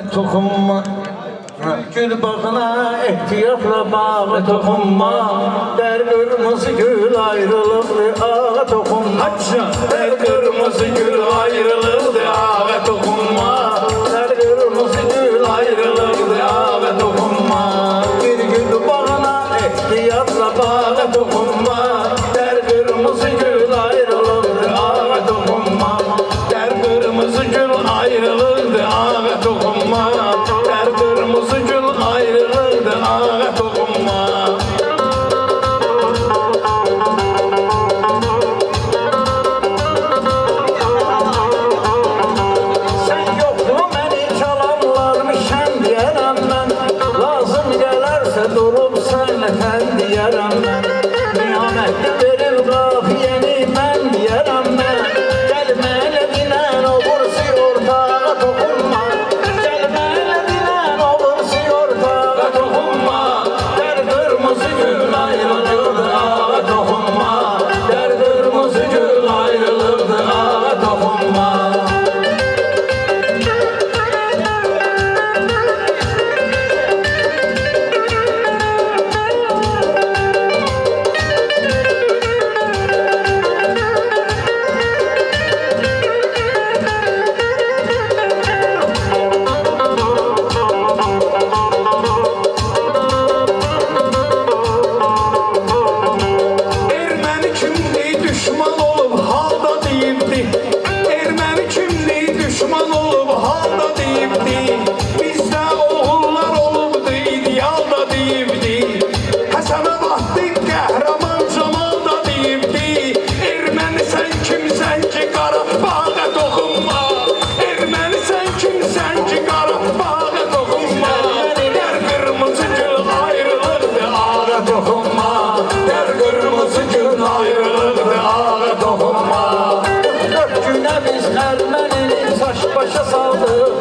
Toxunma, gül bağına ehtiyatla bağa toxunma. Der kırmızı gül ayrılıklı ağa toxunma. Der kırmızı gül ayrılıklı ağa toxunma. Der kırmızı gül ayrılıklı ağa toxunma. Bir gül bağına ehtiyatla bağa toxunma. Der kırmızı gül ayrılıklı ağa toxunma. Der kırmızı gül ayrılıklı ağa toxunma. Der kırmızı gül ayrılıklı ağa toxunma. Sen yokluğu beni çalanlarmış hem diyerem ben. Lazım gelerse durup senle ten diyerem ben. Nihametli verir kafiyeni ben diyerem ben. Gelmele dinen olursa ortağa dokunma. Gelmele dinen olursa ortağa dokunma. Der kırmızı gül ayrılıklı ağa dokunma. Der kırmızı gül ayrılıklı ağa dokunma. Ermeni kimliği düşman olup halda deyipti. Ermeni kimliği düşman olup halda deyipti. Bizde oğullar olubdu idealda deyipti. Həsənə baxdıq qəhrəman camalda deyipti. Erməni sən kimsən ki Qarabağa toxunma. Erməni sən kimsən ki Qarabağa toxunma. Der kırmızı gül ayrılıklı ağa toxunma. Der kırmızı gül ayrılıklı ağa toxunma. Dört güne biz Ermenini saç başa saldı.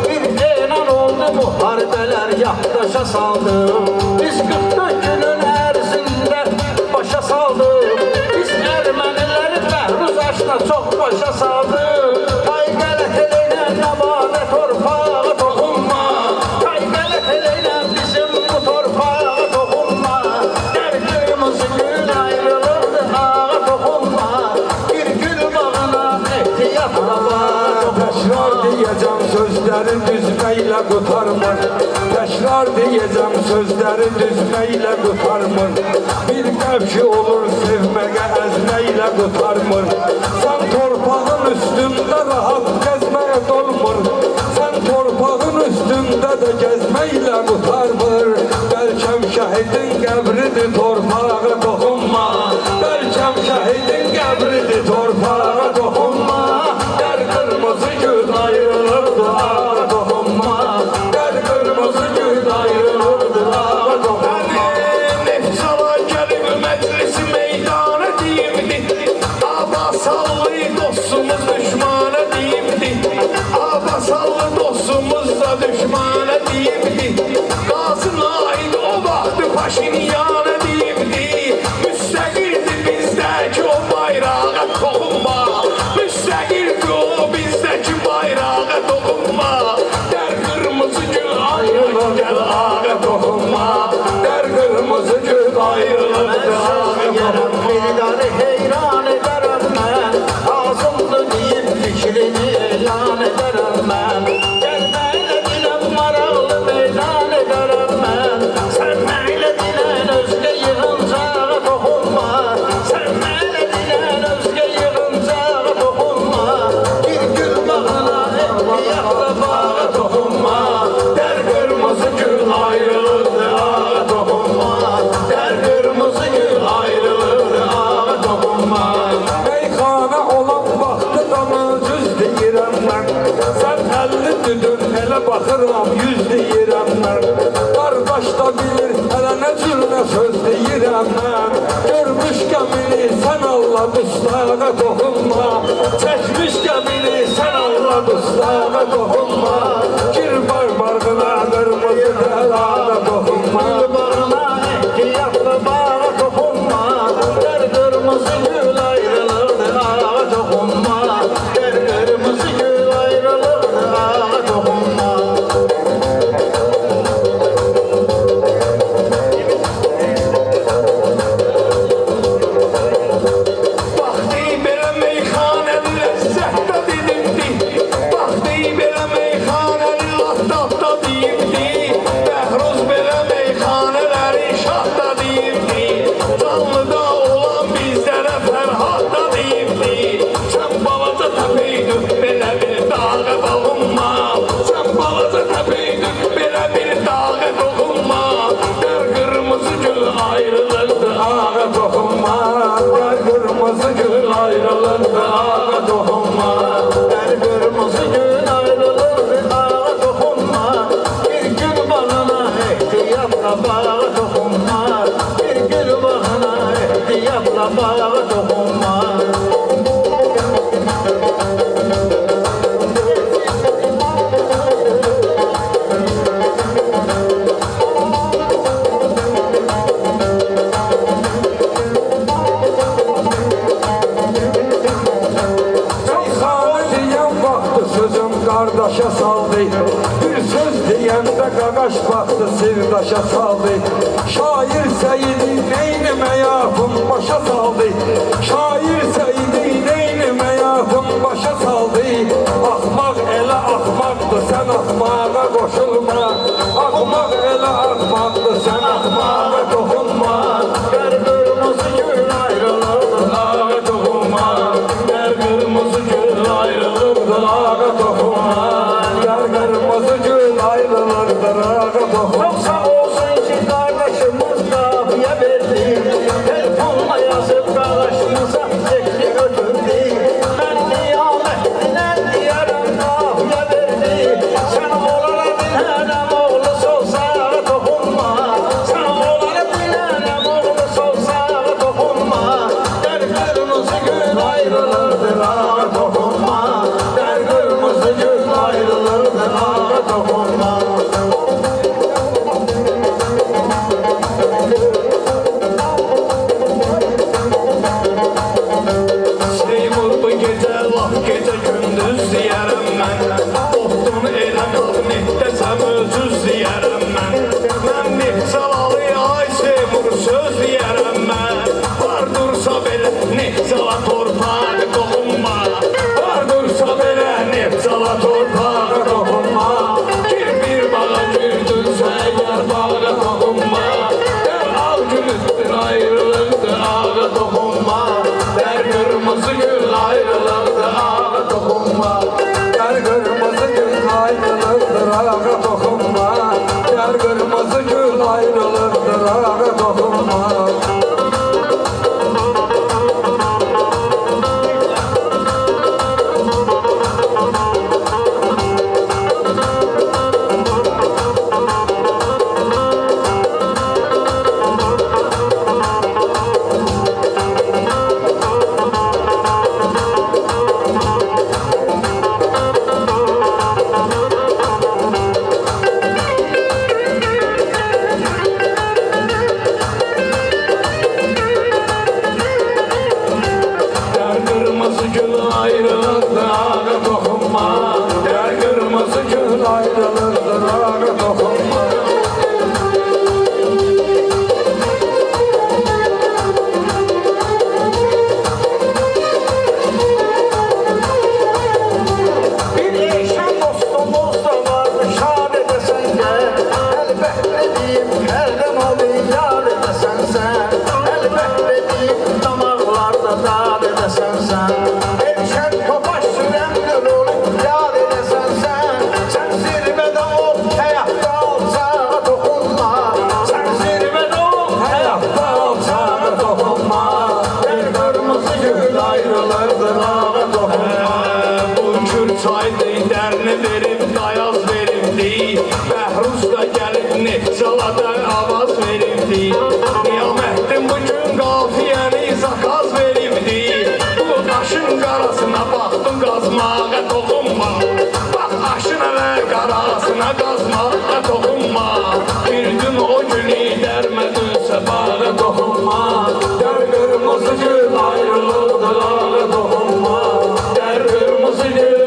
Bir elan oldu muharebeler yaktaşa saldı. Biz 44 günün ərzində başa saldı. Biz Ermenileri Bəhruz aşına çok başa saldı. Tay qələt eləylə nəbadə torpağa toxunma. Tay qələt eləylə bizim bu torpağa toxunma. Der kırmızı gül ayrılıklı ağa toxunma. Bir gül bağına ehtiyatla bağa Təkrar deyəcəm sözlərin düzməklə qutarmır. Təkrar deyəcəm sözlərin düzməklə qutarmır. Bir qəvki olur sevməyə əzməklə qutarmır. Sən torpağın üstündə rahat gəzməyə dolmur. Sən torpağın üstündə də gəzməklə qutarmır. Bəlkəm şəhidin qəbridir torpağa toxunma. Bəlkəm şəhidin qəbridir torpağa toxunma. Der kırmızı gül ayrılıklı ağa toxunma. Der kırmızı gül ayrılıklı ağa toxunma. Nefsala gelip meclisi meydana deyimdi. Abasallı dostumuz düşmana deyimdi. Abasallı dostumuz da düşmana deyimdi. Qazına ait o vaxtı Paşinyana deyimdi. Müstəqildi bizdəki o bayrağa toxunma. Müstəqildi o bizdəki bayrağa toxunma. Der kırmızı gül ayrılıklı ağa toxunma. Der kırmızı gül Ayrılıklı ağa Yarım meydanı heyran ederim ben. Ağzımda deyip fikrini elan ederim ben. Gelmeyle dilen maraqlı meydan ederim ben. Sevmeyle dilen özge yığıncağa toxunma. Sevmeyle dilen özge yığıncağa toxunma. Bir gül bağına ehtiyatla bağa toxunma. Der kırmızı gül ayrılıklı ağa toxunma. Der kırmızı gül ayrılıklı ağa toxunma. Meyxana olan vaxtı damacüz deyirəm mən. Sən 50 düdür elə baxıram 100 deyirəm mən. Qardaş da bilir hələ nə cür nə söz deyirəm mən. Görmüş gəmini sən Allah dustağa toxunma. Çəkmiş gəmini sən Allah dustağa toxunma. Gir barmağına qırmızı delağa toxunma. Gül bağına ehtiyatla bağa toxunma. Der kırmızı gül ayrılıklı ağa toxunma. Der kırmızı gül ayrılıklı ağa toxunma. deyəndə qaqaş baxdı sirdaşa saldı. Şair Seyidi neynimə yafım başa saldı. Şair Seyidi neynimə yafım başa saldı. Axmaq elə axmaqdır sən axmağa qoşulma. Axmaq elə axmaqdır sən axmağa toxunma. Gel kırmızı gül ayrılırdı Ağa toxunma. Gel kırmızı gül ayrılırdı Ağa toxunma. Gel qırmızı gül ayrılırdır ağa toxunma. Çok sağ olsun ki kardeşimiz kapıya verdi Telefonla yazıp kardeşimize çekti götürdü Ben niyametine diyarım kapıya verdi Sen oğlana bilenem oğlu solsana dokunma Sen oğlana bilenem oğlu solsana dokunma Der kırmızı gül ayrılırdır ağa dokunma Der kırmızı gül ayrılırdır ağa dokunma Seymur bu gece laf gece gündüz diyərəm mən Oxdun elə qavnitdə sən özüz diyərəm mən Mən Nihçalalı ay Seymur söz diyərəm mən Var dursa belə Nihçala torpağı toxunma Var dursa belə Nihçala torpağı toxunma Gir bir bağa girdinsə əgər bağa toxunma Der al gülüdür ayrılıqdır ağa toxunma Der kırmızı gül ayrılıqdır ağa toxunma Gel kırmızı gül ayrılıktır ağa dokunma. Gel kırmızı gül ayrılıktır ağa dokunma. Der kırmızı gül ayrılıqdır ağa toxunma Der kırmızı gül Ayrılıktır ağa dokunma. Bir eşen dostumuz da vardı şad edesen gel Elbette deyip elden oldu yad edesen sen Elbette deyip damarlarda dad edesen sen Eşen topaş süren gül olup yad edesen sen Sen zirvede ol hayatta olsa dokunma Sen zirvede ol hayatta olsa dokunma El kırmızı gül ayrılırdır ağa dokunma Bu kür çaydı dərini verib dayaz veribdi Bəhruz da gəlib Nehçalada avaz veribdi Qiyamətdin bu gün qafiyəni zakaz veribdi Bu daşın qarasına baxdım qazmağa toxunma Bax aşın ələ qarasına qazmağa toxunma Bir gün o günü dərmədinsə bağa toxunma Gel kırmızı gül Ayrılıqdır ağa toxunma Der kırmızı gül